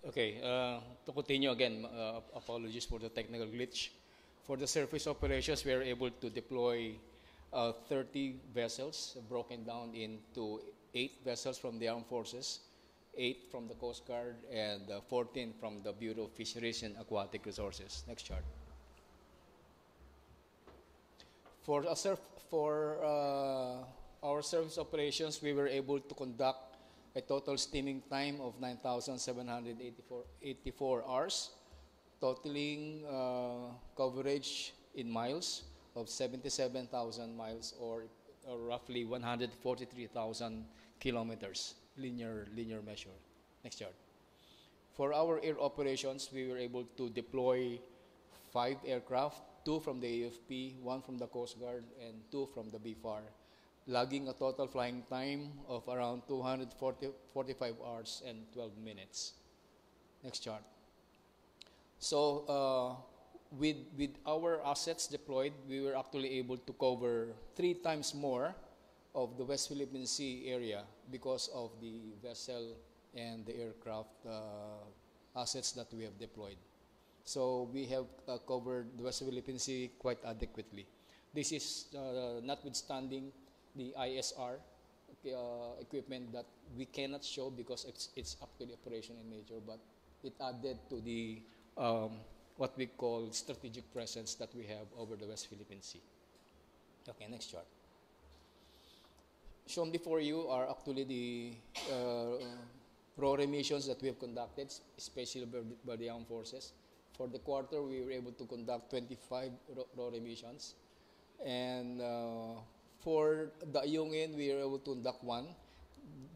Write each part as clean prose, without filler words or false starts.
Okay, to continue again, apologies for the technical glitch. For the surface operations, we are able to deploy 30 vessels broken down into 8 vessels from the armed forces, 8 from the Coast Guard, and 14 from the Bureau of Fisheries and Aquatic Resources. Next chart. For, a surf, for our service operations, we were able to conduct a total steaming time of 9,784 hours, totaling coverage in miles of 77,000 miles or roughly 143,000 kilometers, linear measure. Next chart. For our air operations, we were able to deploy 5 aircraft, 2 from the AFP, 1 from the Coast Guard, and 2 from the BFAR, logging a total flying time of around 245 hours and 12 minutes. Next chart. So with our assets deployed, we were actually able to cover 3 times more of the West Philippine Sea area because of the vessel and the aircraft assets that we have deployed. So we have covered the West Philippine Sea quite adequately. This is notwithstanding the ISR equipment that we cannot show because it's actually operation in nature, but it added to the what we call strategic presence that we have over the West Philippine Sea. Okay, next chart. Shown before you are actually the RORE missions that we have conducted, especially by the armed forces. For the quarter, we were able to conduct 25 RORE missions. And for the Ayungin, we were able to conduct 1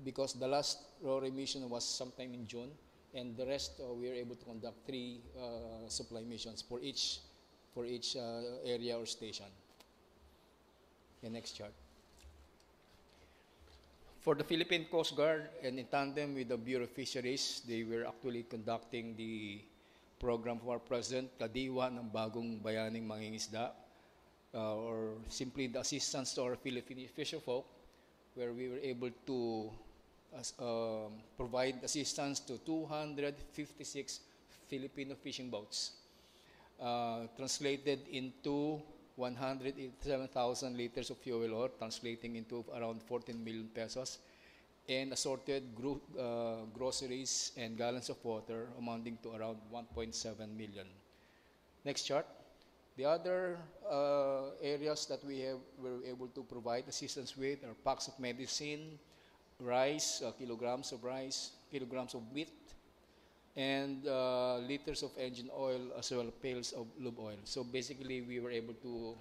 because the last RORE mission was sometime in June. And the rest, we were able to conduct 3 supply missions for each area or station. Okay, next chart. For the Philippine Coast Guard and in tandem with the Bureau of Fisheries, they were actually conducting the program for our President, Kadiwa ng Bagong Bayaning Mangingisda, or simply the assistance to our Filipino fisherfolk, where we were able to provide assistance to 256 Filipino fishing boats, translated into 187,000 liters of fuel oil, translating into around 14 million pesos, and assorted groceries and gallons of water amounting to around 1.7 million. Next chart. The other areas that were able to provide assistance with are packs of medicine, rice, kilograms of rice, kilograms of meat, and liters of engine oil as well pails of lube oil. So basically, we were able to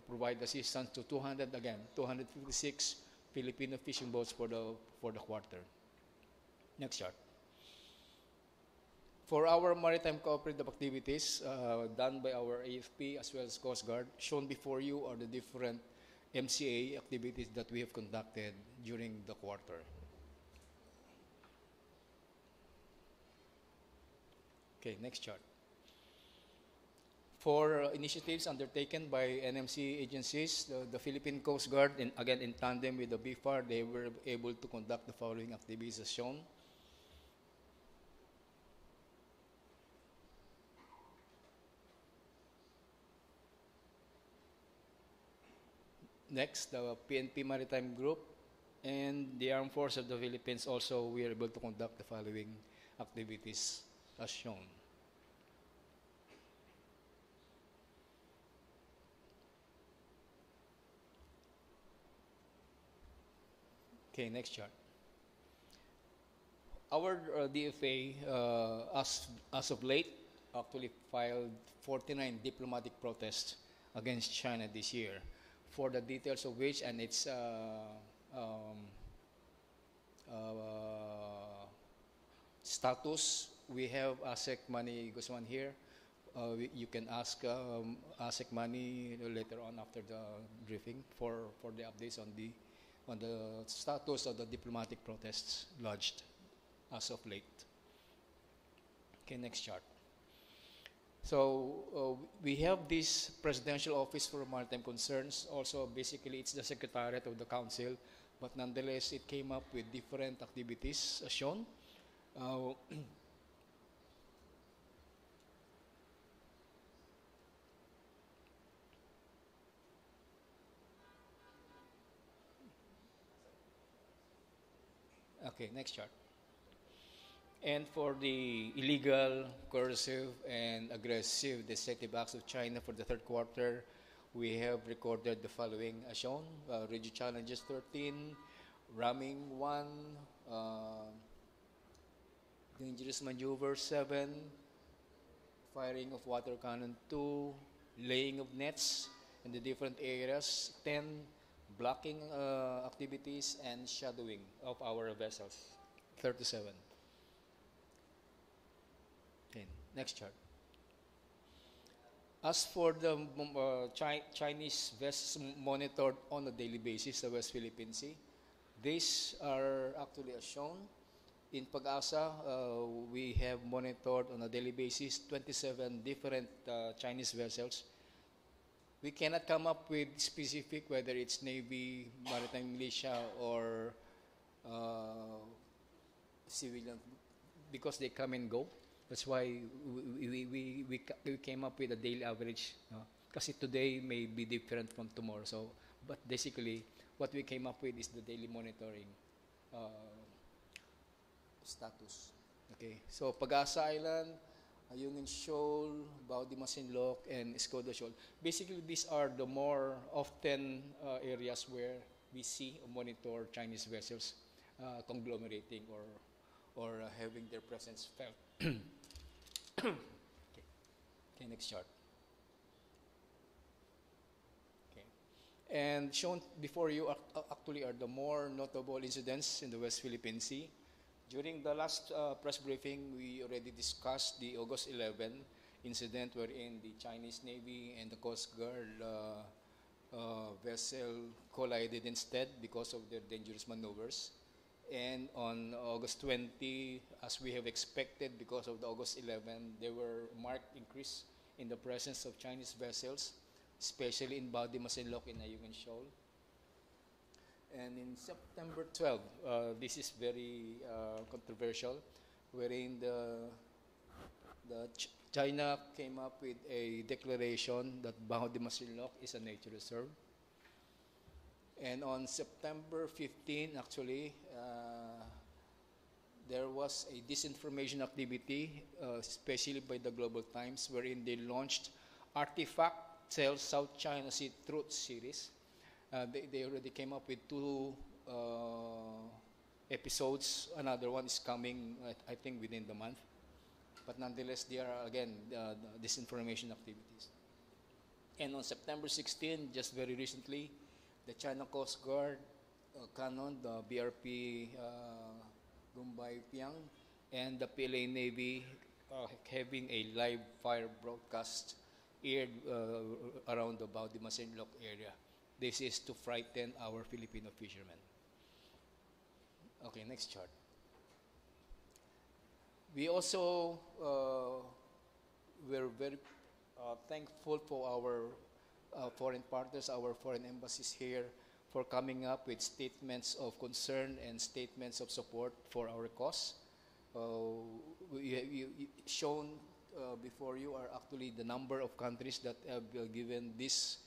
provide assistance to 256 Filipino fishing boats for the quarter. Next chart. For our maritime cooperative activities done by our AFP as well as Coast Guard, shown before you are the different MCA activities that we have conducted during the quarter. Okay, next chart. For initiatives undertaken by NMC agencies, the Philippine Coast Guard, and again in tandem with the BFAR, they were able to conduct the following activities as shown. Next, the PNP Maritime Group and the Armed Forces of the Philippines also we are able to conduct the following activities as shown. Okay, next chart. Our DFA, as of late, actually filed 49 diplomatic protests against China this year, for the details of which and its status, we have ASEC Manny Guzman here. You can ask ASEC Manny later on after the briefing for the updates on the status of the diplomatic protests lodged as of late. Okay, next chart. So we have this Presidential Office for Maritime Concerns. Also, basically, it's the Secretariat of the Council, but nonetheless, it came up with different activities as shown. Okay, next chart. And for the illegal, coercive, and aggressive deceptive acts of China for the third quarter, we have recorded the following as shown. Regio Challenges 13, ramming 1, uh, dangerous maneuver 7, firing of water cannon 2, laying of nets in the different areas 10, blocking activities, and shadowing of our vessels 37. Okay, next chart. As for the Chinese vessels monitored on a daily basis sa West Philippine Sea, these are actually as shown. In Pag-asa, we have monitored on a daily basis 27 different Chinese vessels. We cannot come up with specific whether it's Navy, Maritime Militia, or civilian because they come and go. That's why we came up with a daily average. Kasi today may be different from tomorrow. So, but basically, what we came up with is the daily monitoring status. Okay. So, Pag-asa Island, Ayungin Shoal, Baudi Masinloc, and Escoda Shoal. Basically, these are the more often areas where we see or monitor Chinese vessels conglomerating or having their presence felt. Okay. Okay, next chart. Okay. And shown before you actually are the more notable incidents in the West Philippine Sea. During the last press briefing, we already discussed the August 11 incident wherein the Chinese Navy and the Coast Guard vessel collided instead because of their dangerous maneuvers. And on August 20, as we have expected because of the August 11, there were marked increase in the presence of Chinese vessels, especially in Baudi Masinloc and Ayungin Shoal. And in September 12, this is very controversial, wherein China came up with a declaration that Baudi Masinloc is a nature reserve. And on September 15, actually, there was a disinformation activity, especially by the Global Times, wherein they launched Artifact Tell South China Sea Truth series. They already came up with 2 episodes. Another one is coming, I think, within the month. But nonetheless, they are, again, disinformation activities. And on September 16, just very recently, the China Coast Guard cannon, the BRP Gumbay Piang, and the PLA Navy having a live fire broadcast aired around the Baudi Masinloc area. This is to frighten our Filipino fishermen. Okay, next chart. We also were very thankful for our foreign partners, our foreign embassies here, for coming up with statements of concern and statements of support for our cause. Shown before you are actually the number of countries that have given these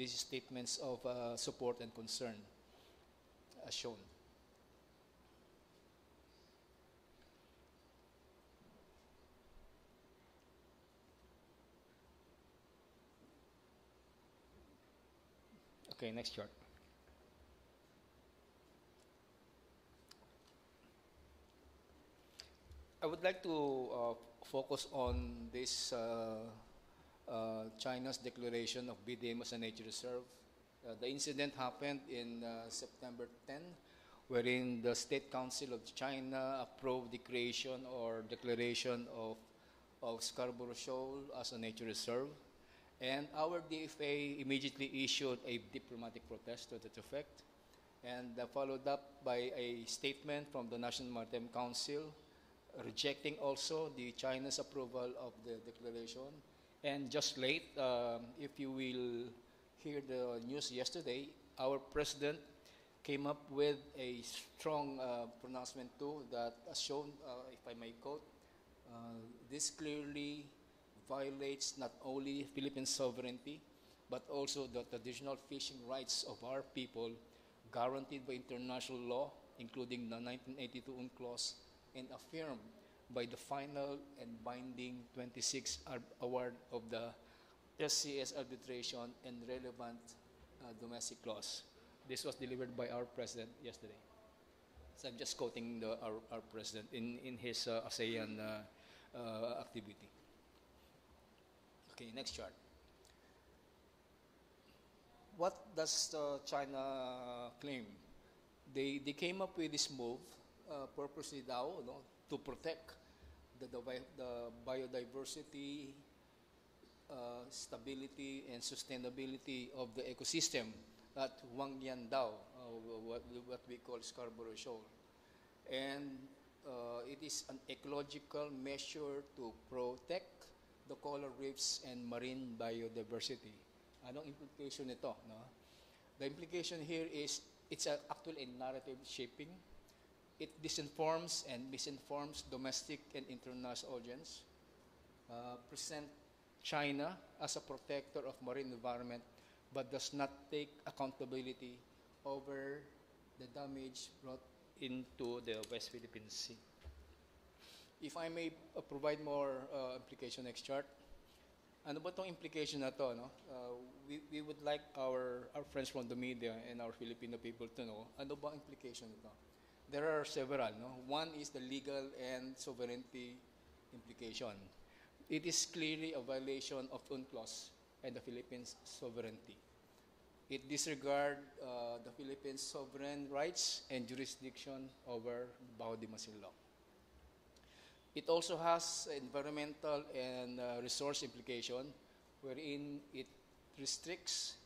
statements of support and concern, as shown. Okay, next chart. I would like to focus on this China's declaration of BDM as a nature reserve. The incident happened in September 10, wherein the State Council of China approved the creation or declaration of Scarborough Shoal as a nature reserve. And our DFA immediately issued a diplomatic protest to that effect, and followed up by a statement from the National Maritime Council rejecting also the China's approval of the declaration. And just late, if you will hear the news yesterday, our president came up with a strong pronouncement too that, as shown, if I may quote, this clearly violates not only Philippine sovereignty, but also the traditional fishing rights of our people guaranteed by international law including the 1982 UNCLOS, and affirmed by the final and binding 26 award of the SCS arbitration and relevant domestic laws. This was delivered by our president yesterday. So I'm just quoting our president in his ASEAN activity. Okay, next chart. What does China claim? They came up with this move purposely daw, no, to protect the biodiversity, stability, and sustainability of the ecosystem at Wangyan Dao, what we call Scarborough Shoal. And it is an ecological measure to protect the coral reefs and marine biodiversity. Anong implication nito? No? The implication here is it's actually a narrative shaping. It disinforms and misinforms domestic and international audience, present China as a protector of marine environment, but does not take accountability over the damage brought into the West Philippine Sea. If I may provide more implication, next chart. Ano ba itong implication na to? No? We would like our friends from the media and our Filipino people to know, ano ba ang implication nito? There are several. No? One is the legal and sovereignty implication. It is clearly a violation of UNCLOS and the Philippines' sovereignty. It disregards the Philippines' sovereign rights and jurisdiction over Baho de Masinloc. It also has environmental and resource implication, wherein it restricts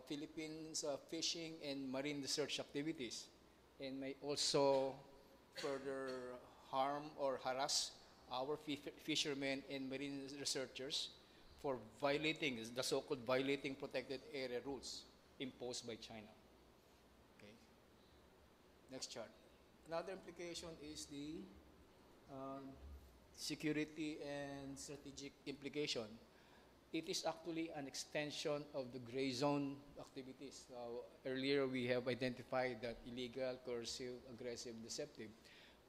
Philippines' fishing and marine research activities, and may also further harm or harass our fishermen and marine researchers for violating the so-called violating protected area rules imposed by China. Okay. Next chart. Another implication is the security and strategic implication. It is actually an extension of the gray zone activities. Earlier we have identified that illegal, coercive, aggressive, deceptive.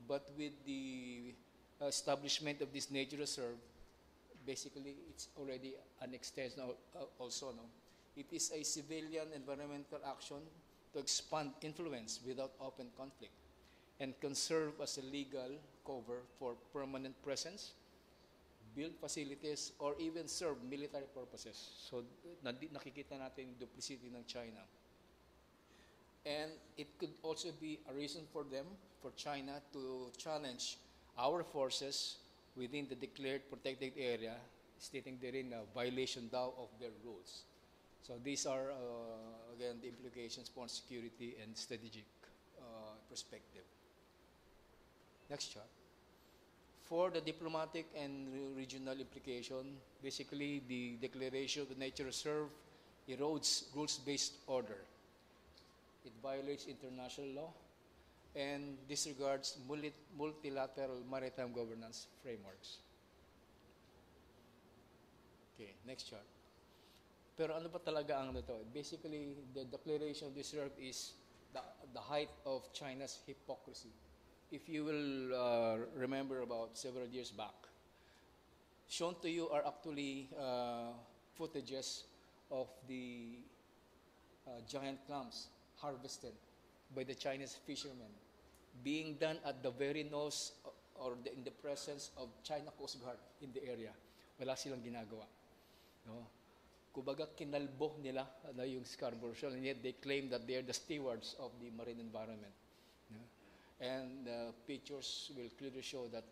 But with the establishment of this nature reserve, basically it's already an extension also. No? It is a civilian environmental action to expand influence without open conflict and can serve as a legal cover for permanent presence, build facilities, or even serve military purposes. So nakikita natin duplicity ng China. And it could also be a reason for them, for China, to challenge our forces within the declared protected area, stating therein a violation daw of their rules. So these are, again, the implications for security and strategic perspective. Next chart. For the diplomatic and regional implication, basically the declaration of the nature reserve erodes rules-based order. It violates international law and disregards multilateral maritime governance frameworks. Okay, next chart. Pero ano ba talaga ang ito? Basically, the declaration of this reserve is the height of China's hypocrisy. If you will remember about several years back, shown to you are actually footages of the giant clams harvested by the Chinese fishermen, being done at the very nose or in the presence of China Coast Guard in the area. Wala silang ginagawa. No? Kumbaga, kinalbo nila yung Scarborough Shoal, and yet they claim that they are the stewards of the marine environment. No? And pictures will clearly show that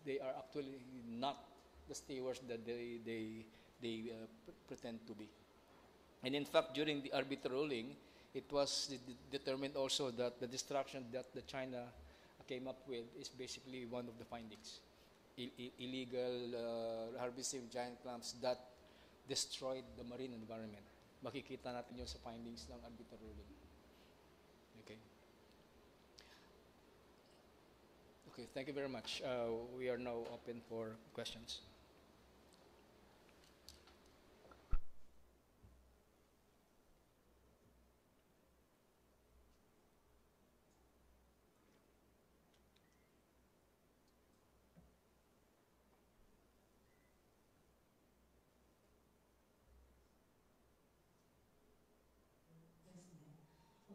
they are actually not the stewards that they pretend to be. And in fact, during the arbitral ruling, it was determined also that the destruction that the China came up with is basically one of the findings. Illegal harvesting of giant clams that destroyed the marine environment. Makikita natin yun sa findings ng arbitral ruling. Okay. Okay, thank you very much. We are now open for questions.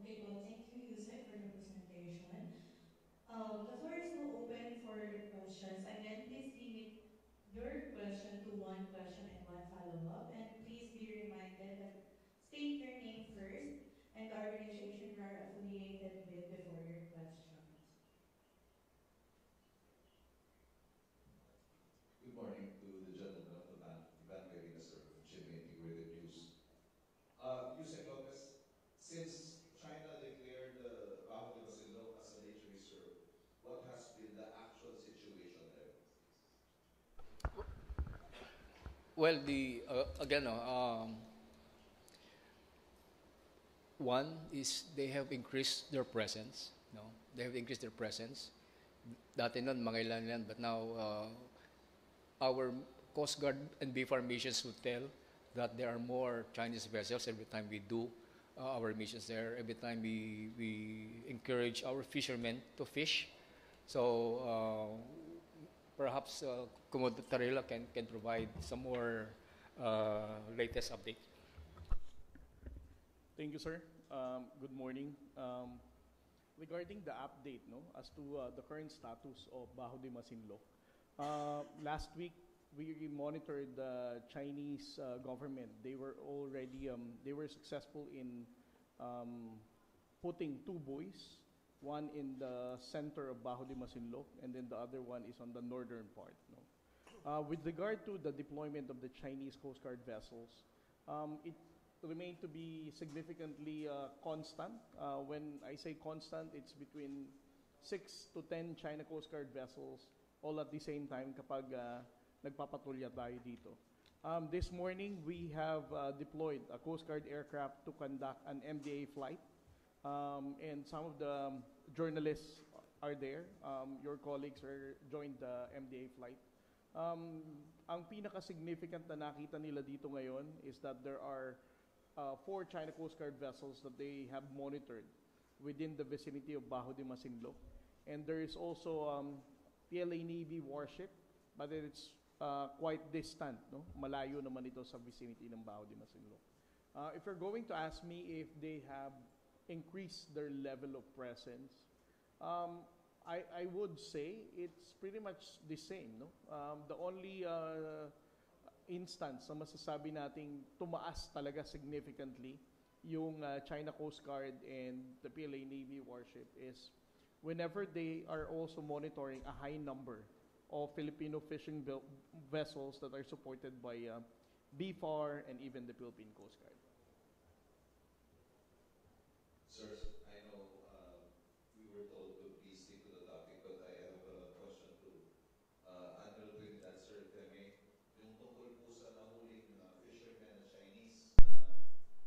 Okay po, thank you, Yusek, for the presentation. The floor is now open for questions. Again, please limit your question to one question and one follow-up. And please be reminded that state your name first and the organization you are affiliated with before your questions. Good morning to the gentleman of the band, Ivan Carina, sir, of GMA Integrated News. Yusek Lopez, since China declared Bajo de Masinloc as a nature reserve, what has been the actual situation there? Well, the again, one is they have increased their presence. No, they have increased their presence. Dati nun, mga ilan yan, but now our Coast Guard and BFAR missions would tell that there are more Chinese vessels every time we do our missions there. Every time we encourage our fishermen to fish. So perhaps Kumodo Tarila can provide some more latest update. Thank you, sir. Good morning. Regarding the update, no, as to the current status of Bajo de Masinloc, last week we monitored the Chinese government. They were already they were successful in putting two buoys, one in the center of Bajo de Masinloc, and then the other one is on the northern part. No? With regard to the deployment of the Chinese Coast Guard vessels, it remained to be significantly constant. When I say constant, it's between 6 to 10 China Coast Guard vessels all at the same time kapag nagpapatrolya tayo dito. This morning, we have deployed a Coast Guard aircraft to conduct an MDA flight. And some of the journalists are there. Your colleagues are joined the MDA flight. Ang pinaka-significant na nakita nila dito ngayon is that there are 4 China Coast Guard vessels that they have monitored within the vicinity of Bajo de Masinloc. And there is also PLA Navy warship, but it's quite distant, no? Malayo naman ito sa vicinity ng Bajo de Masinloc. If you're going to ask me if they have increased their level of presence, I would say it's pretty much the same. No? The only instance na masasabi nating tumaas talaga significantly yung China Coast Guard and the PLA Navy warship is whenever they are also monitoring a high number of Filipino fishing vessels that are supported by BFAR and even the Philippine Coast Guard. Sir, I know we were told to please stick to the topic, but I have a question to Admiral Trinidad, sir, if I may. Yung tungkol po sa nahuling fishermen na Chinese na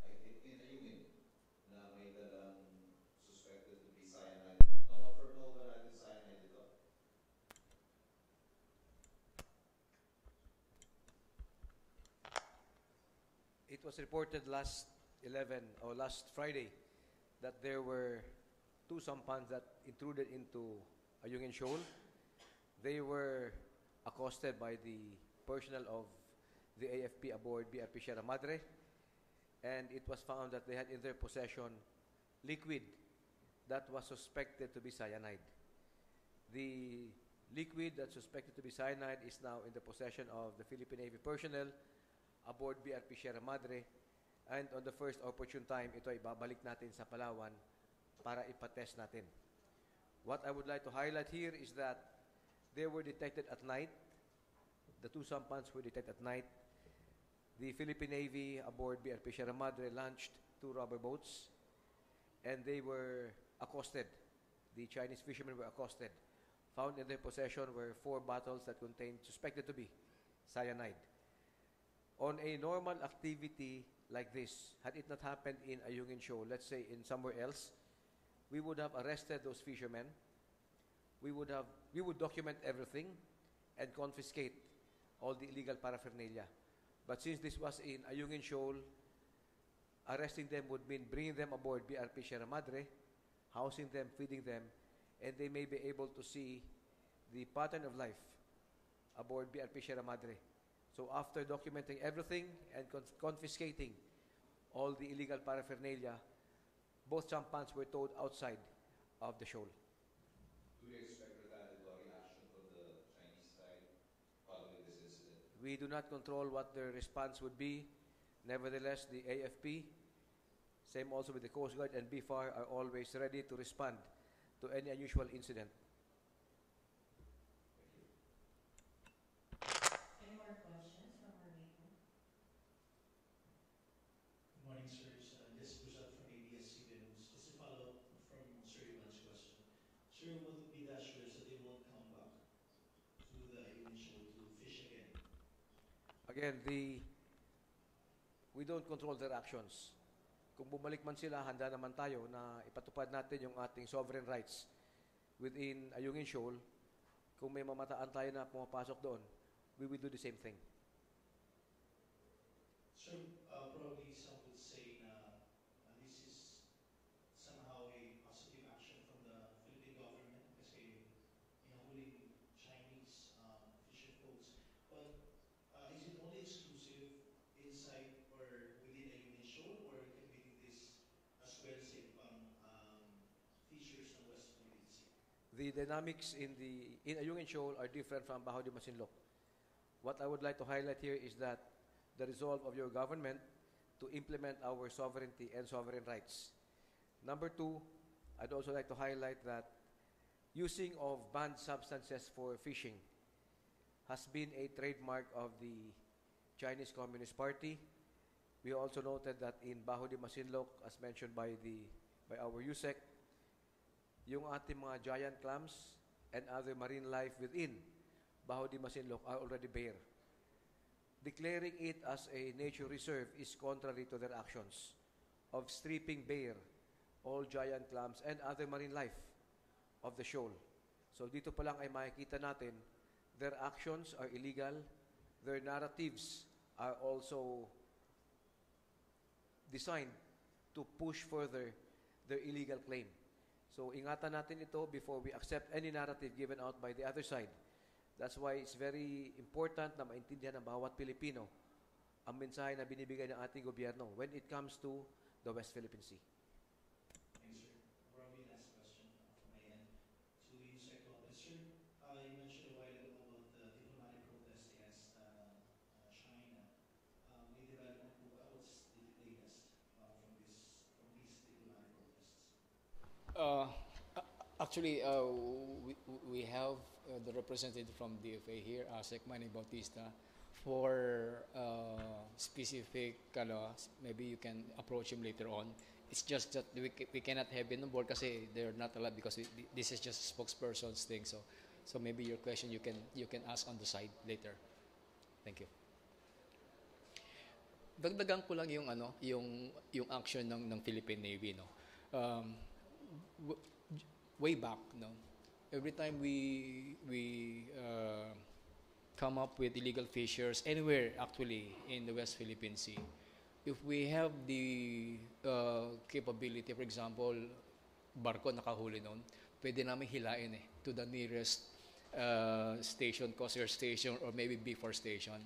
I think in Ayungin na may dalang suspected to be cyanide. Na-offer po ba natin cyanide ito? It was reported last Friday that there were 2 sampans that intruded into Ayungin Shoal. They were accosted by the personnel of the AFP aboard BRP Sierra Madre, and it was found that they had in their possession liquid that was suspected to be cyanide. The liquid that's suspected to be cyanide is now in the possession of the Philippine Navy personnel aboard BRP Sierra Madre, and on the first opportune time, ito ay babalik natin sa Palawan para ipatest natin. What I would like to highlight here is that they were detected at night. The 2 sampans were detected at night. The Philippine Navy aboard BRP Sierra Madre launched 2 rubber boats, and they were accosted. The Chinese fishermen were accosted. Found in their possession were 4 bottles that contained suspected to be cyanide. On a normal activity like this, had it not happened in Ayungin Shoal, let's say in somewhere else, we would have arrested those fishermen. We would document everything and confiscate all the illegal paraphernalia. But since this was in Ayungin Shoal, arresting them would mean bringing them aboard BRP Sierra Madre, housing them, feeding them, and they may be able to see the pattern of life aboard BRP Sierra Madre. So after documenting everything and confiscating all the illegal paraphernalia, both sampans were towed outside of the shoal. Do we expect retaliatory action from the Chinese side following this incident? We do not control what their response would be. Nevertheless, the AFP, same also with the Coast Guard and BFAR, are always ready to respond to any unusual incident. Any more questions from our meeting? Good morning, sirs. This is Buzat from ABS-CBN News. Just to follow up from Sir Ivan's question. Sir, will it be the assurance that they won't come back to the Ayungin Shoal to fish again? Again, we don't control their actions. Kung bumalik man sila, handa naman tayo na ipatupad natin yung ating sovereign rights within Ayungin Shoal. Kung may mamataan tayo na pumapasok doon, we will do the same thing. Sir, probably some would say na this is somehow a positive action from the Philippine government kasi inahuling Chinese fisher folks. But is it only exclusive inside or within Ayungin Shoal, or can we do this as well sa ibang fishers ng West Philippine Sea? The dynamics in Ayungin Shoal are different from Bajo de Masinloc. What I would like to highlight here is that the resolve of your government to implement our sovereignty and sovereign rights. Number two, I'd also like to highlight that using of banned substances for fishing has been a trademark of the Chinese Communist Party. We also noted that in Bajo de Masinloc, as mentioned by our USEC, yung ating mga giant clams and other marine life within Bajo de Masinloc are already bare. Declaring it as a nature reserve is contrary to their actions of stripping bare all giant clams and other marine life of the shoal. So dito pa lang ay makikita natin their actions are illegal, their narratives are also designed to push further their illegal claim. So ingatan natin ito before we accept any narrative given out by the other side. That's why it's very important na maintindihan ng bawat Pilipino ang mensahe na binibigay ng ating gobyerno when it comes to the West Philippine Sea. Thanks, sir. Probably last question from my end. To you, Sec. Lopez, sir. You mentioned a while ago about the diplomatic protest against China. May development po ba? What's the latest from these diplomatic protests? Actually, we have the representative from DFA here, Sec Manny Bautista, for specific, maybe you can approach him later on. It's just that we cannot have him on board kasi they're not allowed because this is just a spokesperson's thing. So maybe your question you can ask on the side later. Thank you. Dagdagan ko lang yung action ng Philippine Navy, no. Way back, no. Every time we come up with illegal fishers anywhere actually in the West Philippine Sea, if we have the capability, for example, barko nakahuli noon, pwede namin hilain to the nearest station, coast guard station, or maybe BFAR station.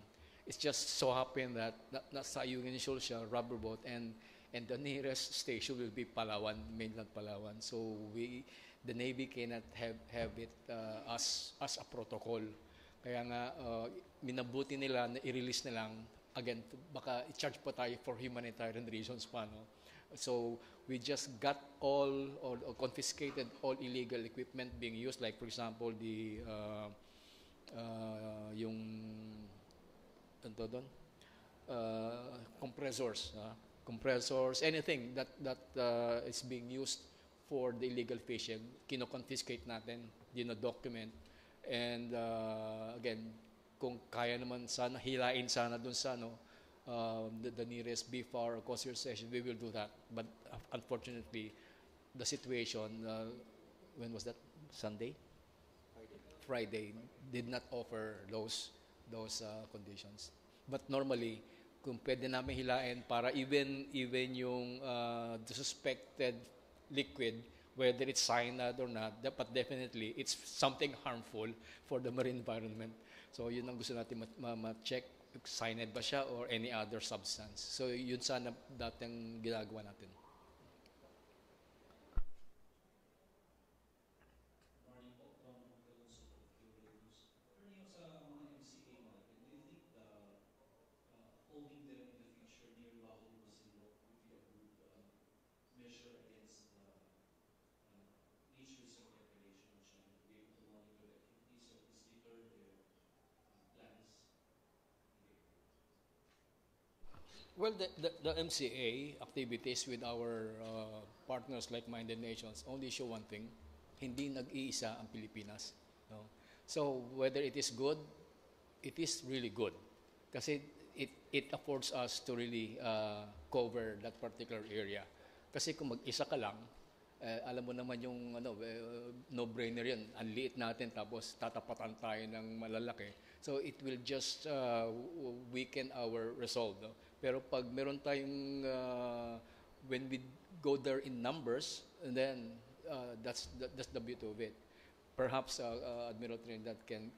It's just so happen that nasa Ayungin Shoal siya, rubber boat, and the nearest station will be Palawan, mainland Palawan. So the Navy cannot have it as a protocol. Kaya nga, minabuti nila na i-release na lang. Again, baka i-charge pa tayo for humanitarian reasons pa, no? So we just got all or confiscated all illegal equipment being used, like for example yung compressors, anything that is being used for the illegal fishing, kino-confiscate natin, dino-document, and again, kung kaya naman sana, hilain sana dun sa the nearest BFAR or coast guard station, we will do that. But unfortunately, the situation, when was that? Sunday? Friday, did not offer those conditions. But normally, kung pwede namin hilain para even yung the suspected liquid, whether it's cyanide or not, but definitely it's something harmful for the marine environment. So yun ang gusto natin ma-check, cyanide ba siya or any other substance. So yun sana dating ginagawa natin. Well, the MCA activities with our partners like Minded Nations only show one thing, hindi nag-iisa ang Pilipinas. No? So, whether it is good, it is really good. Kasi it affords us to really cover that particular area. Kasi kung mag-isa ka lang, alam mo naman yung no-brainer yun. Ang liit natin tapos tatapatan tayo ng malalaki. So it will just weaken our resolve. No? Pero pag meron tayong, when we go there in numbers, and then that's the beauty of it. Perhaps Admiral Trinidad can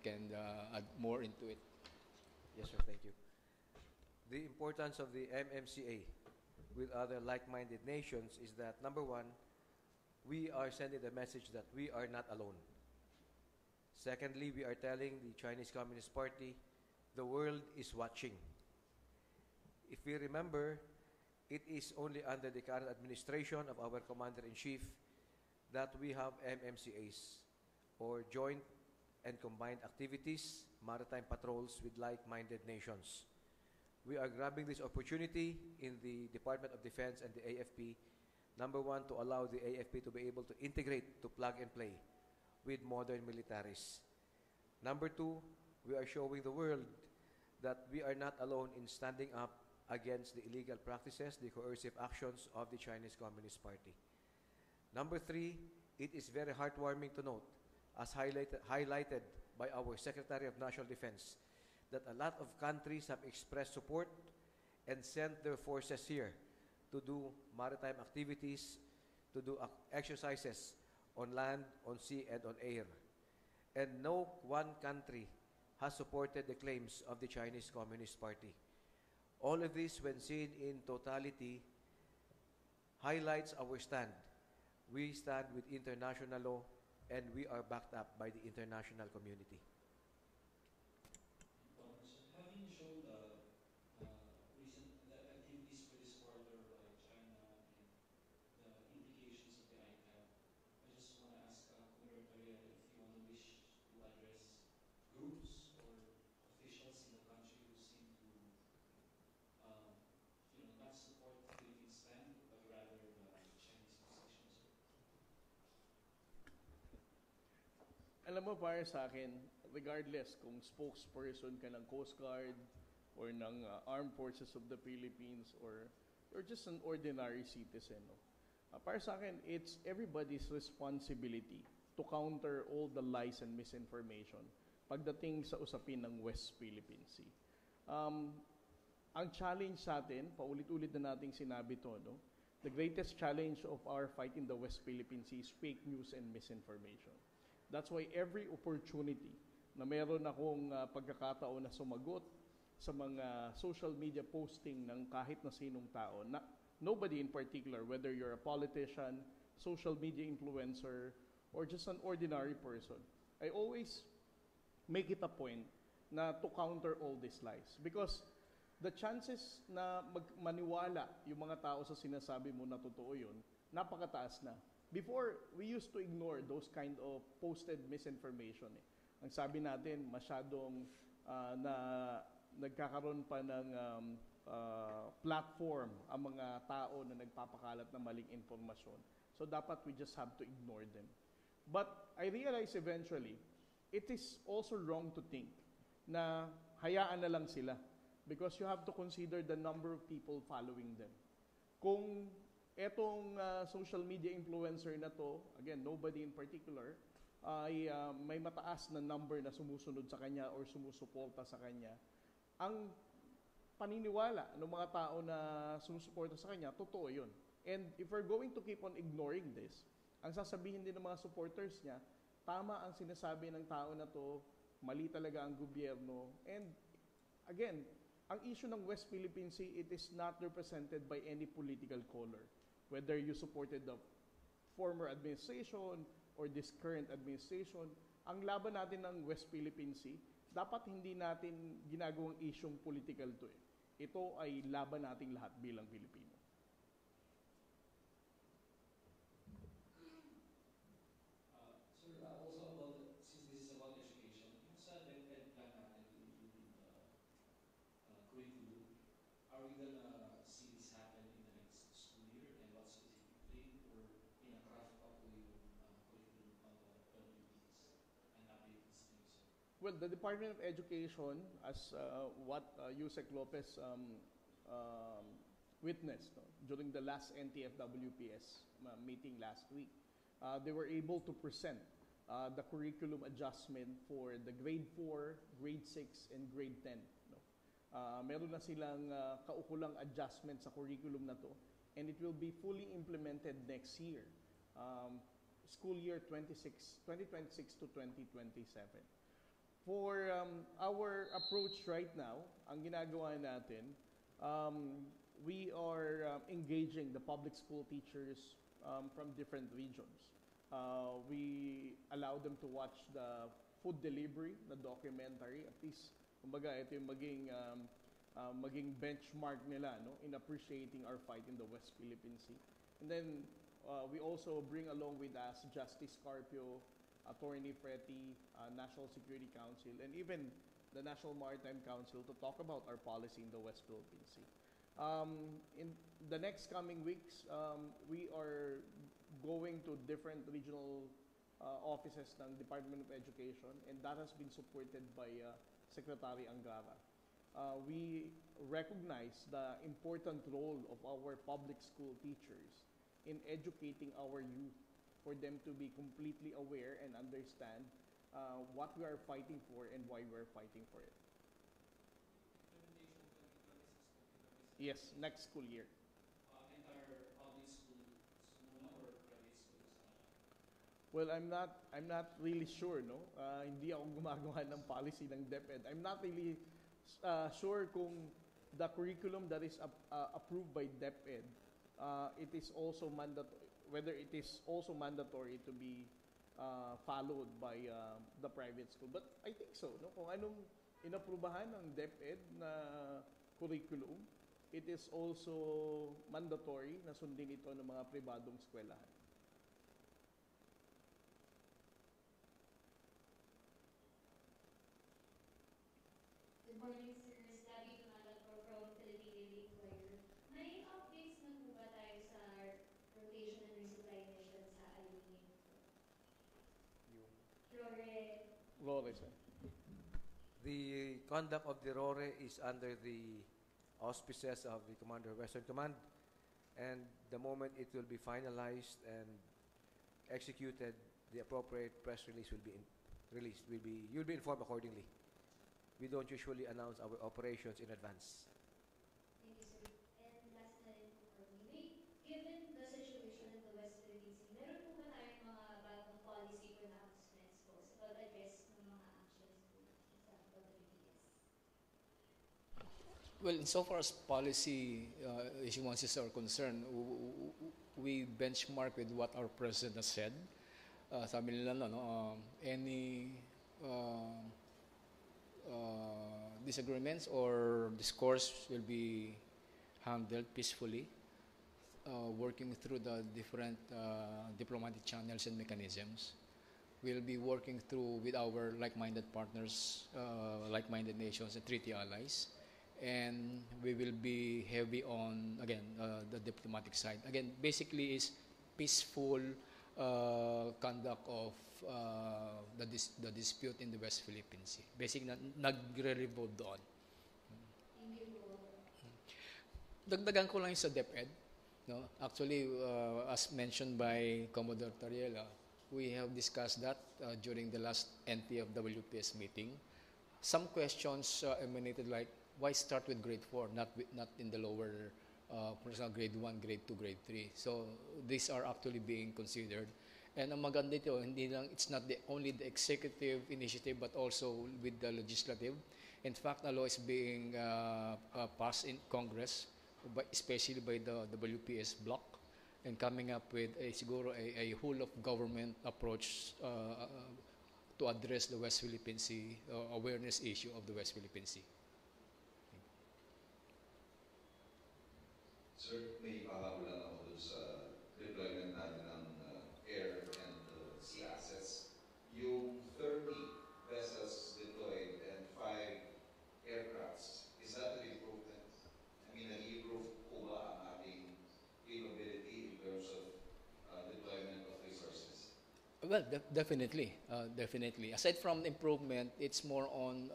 add more into it. Yes, sir. Thank you. The importance of the MMCA with other like-minded nations is that, number one, we are sending the message that we are not alone. Secondly, we are telling the Chinese Communist Party the world is watching. If we remember, it is only under the current administration of our Commander-in-Chief that we have MMCAs, or Joint and Combined Activities, Maritime Patrols with like-minded nations. We are grabbing this opportunity in the Department of Defense and the AFP, number one, to allow the AFP to be able to integrate, to plug and play with modern militaries. Number two, we are showing the world that we are not alone in standing up against the illegal practices, the coercive actions of the Chinese Communist Party. Number three, it is very heartwarming to note, as highlighted by our Secretary of National Defense, that a lot of countries have expressed support and sent their forces here to do maritime activities, to do exercises on land, on sea, and on air. And no one country has supported the claims of the Chinese Communist Party. All of this, when seen in totality, highlights our stand. We stand with international law, and we are backed up by the international community. Having shown the recent activities for this quarter by China and the implications of the ICAP, I just want to ask Commodore Tariel if you want to wish to address groups or officials in the country who seem to, not support the Philippine stand, but rather the Chinese position, sir. Alam mo, para sa akin, regardless kung spokesperson ka ng Coast Guard or ng Armed Forces of the Philippines or you're just an ordinary citizen, no? Para sa akin, it's everybody's responsibility to counter all the lies and misinformation pagdating sa usapin ng West Philippine Sea. Ang challenge sa atin, paulit-ulit na nating sinabi to, no? The greatest challenge of our fight in the West Philippine Sea is fake news and misinformation. That's why every opportunity na meron akong pagkakataon na sumagot sa mga social media posting ng kahit na sinong tao, nobody in particular, whether you're a politician, social media influencer, or just an ordinary person, I always make it a point na to counter all these lies. Because the chances na maniwala yung mga tao sa sinasabi mo na totoo yun, napakataas na. Before, we used to ignore those kind of posted misinformation. Ang sabi natin, masyadong nagkakaroon pa ng platform ang mga tao na nagpapakalat ng maling informasyon. So dapat we just have to ignore them. But I realize eventually, it is also wrong to think na hayaan na lang sila because you have to consider the number of people following them. Kung etong social media influencer na to, again, nobody in particular, ay may mataas na number na sumusunod sa kanya or sumusuporta sa kanya, ang paniniwala ng mga tao na sumusuporta sa kanya, totoo yun. And if we're going to keep on ignoring this, ang sasabihin din ng mga supporters niya, tama ang sinasabi ng tao na to, mali talaga ang gobyerno. And again, ang issue ng West Philippine Sea, it is not represented by any political color. Whether you supported the former administration or this current administration, ang laban natin ng West Philippine Sea, dapat hindi natin ginagawang isyong political to eh. Ito ay laban nating lahat bilang Pilipino. Sir, also about, since this is about education, yung sa DepEd plan natin to include in the curriculum, are we gonna Well, the Department of Education, as what Yusek Lopez witnessed no, during the last NTF-WPS meeting last week, they were able to present the curriculum adjustment for the grade 4, grade 6, and grade 10. No? Meron na silang kaukulang adjustment sa curriculum na to, and it will be fully implemented next year, school year 2026 to 2027. For our approach right now, ang ginagawa natin, we are engaging the public school teachers from different regions. We allow them to watch the food delivery, the documentary. At least, kumbaga, ito yung maging benchmark nila no, in appreciating our fight in the West Philippine Sea. And then, we also bring along with us Justice Carpio, Attorney Fretty, National Security Council, and even the National Maritime Council to talk about our policy in the West Philippine Sea. In the next coming weeks, we are going to different regional offices ng Department of Education, and that has been supported by Secretary Angara. We recognize the important role of our public school teachers in educating our youth for them to be completely aware and understand what we are fighting for and why we are fighting for it. Yes, next school year. Entire public schools muna or private schools? Well, I'm not really sure, no. Hindi ako gumagawa ng policy ng DepEd. I'm not really sure kung the curriculum that is approved by DepEd, it is also whether it is also mandatory to be followed by the private school. But I think so, no. Kung anong inaprubahan ng DepEd na curriculum, it is also mandatory na sundin ito ng mga pribadong eskwelahan. Good morning, sir. Gabby Tumalak po from Philippine Daily Inquirer. May updates na po ba tayo sa rotation and resupply mission sa aluminum? Rore, sir. The conduct of the RORE is under the auspices of the Commander of Western Command, and the moment it will be finalized and executed, the appropriate press release will be released. You'll be informed accordingly. We don't usually announce our operations in advance. Thank you, sir. And last na rin po for me. Given the situation in the West Philippine Sea, meron po ba tayong mga bagong policy pronouncements po sa pag-address ng mga actions po sa WPS? Well, insofar as policy issuances are concerned, we benchmark with what our president has said. Sabi nila, any disagreements or discourse will be handled peacefully, working through the different diplomatic channels and mechanisms. We'll be working through with our like-minded partners, like-minded nations and treaty allies. And we will be heavy on, again, the diplomatic side. Again, basically is peaceful conduct of the dispute in the West Philippine Sea. Basically, nagre-revolve doon. Thank you po. Dagdagan ko lang yung sa DepEd. No? Actually, as mentioned by Commodore Tariela, we have discussed that during the last NTF-WPS meeting. Some questions emanated like, why start with grade 4, not in the lower, for example, grade 1, grade 2, grade 3. So these are actually being considered. And ang maganda ito, it's not only the executive initiative but also with the legislative. In fact, a law is being passed in Congress, especially by the WPS bloc, and coming up with a whole of government approach to address the West Philippine Sea, awareness issue of the West Philippine Sea. Sir, may pahabulan ako dun sa deployment natin ng air and sea assets. Yung 30 vessels deployed and 5 aircrafts, is that an improvement? I mean, nag-improve po ba ang ating capability in terms of deployment of resources? Well, definitely, definitely. Aside from improvement, it's more on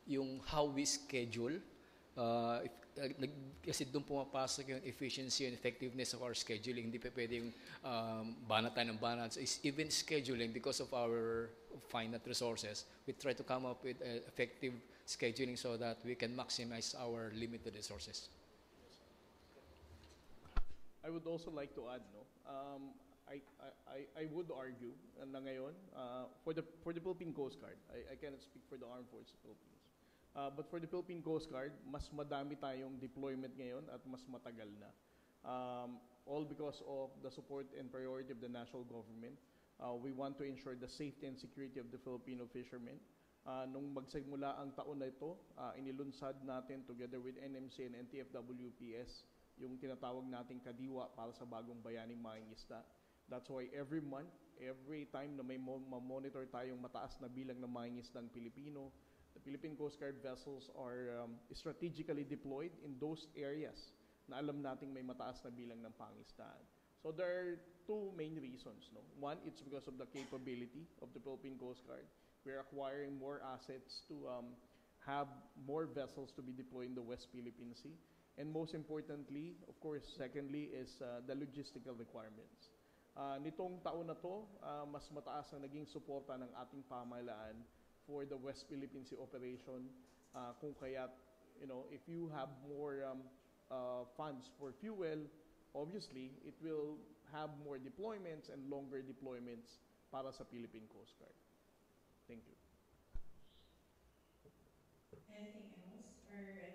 yung how we schedule. Kasi doon pumapasok yung efficiency and effectiveness of our scheduling. Hindi pa pwedeng banat tayo ng banat. So it's even scheduling, because of our finite resources, we try to come up with effective scheduling so that we can maximize our limited resources. I would also like to add, no, I would argue na ngayon, for the Philippine Coast Guard, I cannot speak for the Armed Forces of the Philippines. But for the Philippine Coast Guard, mas madami tayong deployment ngayon at mas matagal na. All because of the support and priority of the national government. We want to ensure the safety and security of the Filipino fishermen. Nung magsimula ang taon na ito, inilunsad natin together with NMC and NTFWPS yung tinatawag nating kadiwa para sa bagong bayaning mangingisda. That's why every month, every time na may monitor tayong mataas na bilang ng mangingisdang Pilipino, the Philippine Coast Guard vessels are strategically deployed in those areas na alam nating may mataas na bilang ng pangisdaan. So there are two main reasons. No? One, it's because of the capability of the Philippine Coast Guard. We're acquiring more assets to have more vessels to be deployed in the West Philippine Sea. And most importantly, of course, secondly, is the logistical requirements. Nitong taon na to, mas mataas ang naging suporta ng ating pamahalaan for the West Philippine Sea operation. Kung kaya, if you have more funds for fuel, obviously, it will have more deployments and longer deployments para sa Philippine Coast Guard. Thank you. Anything else? Or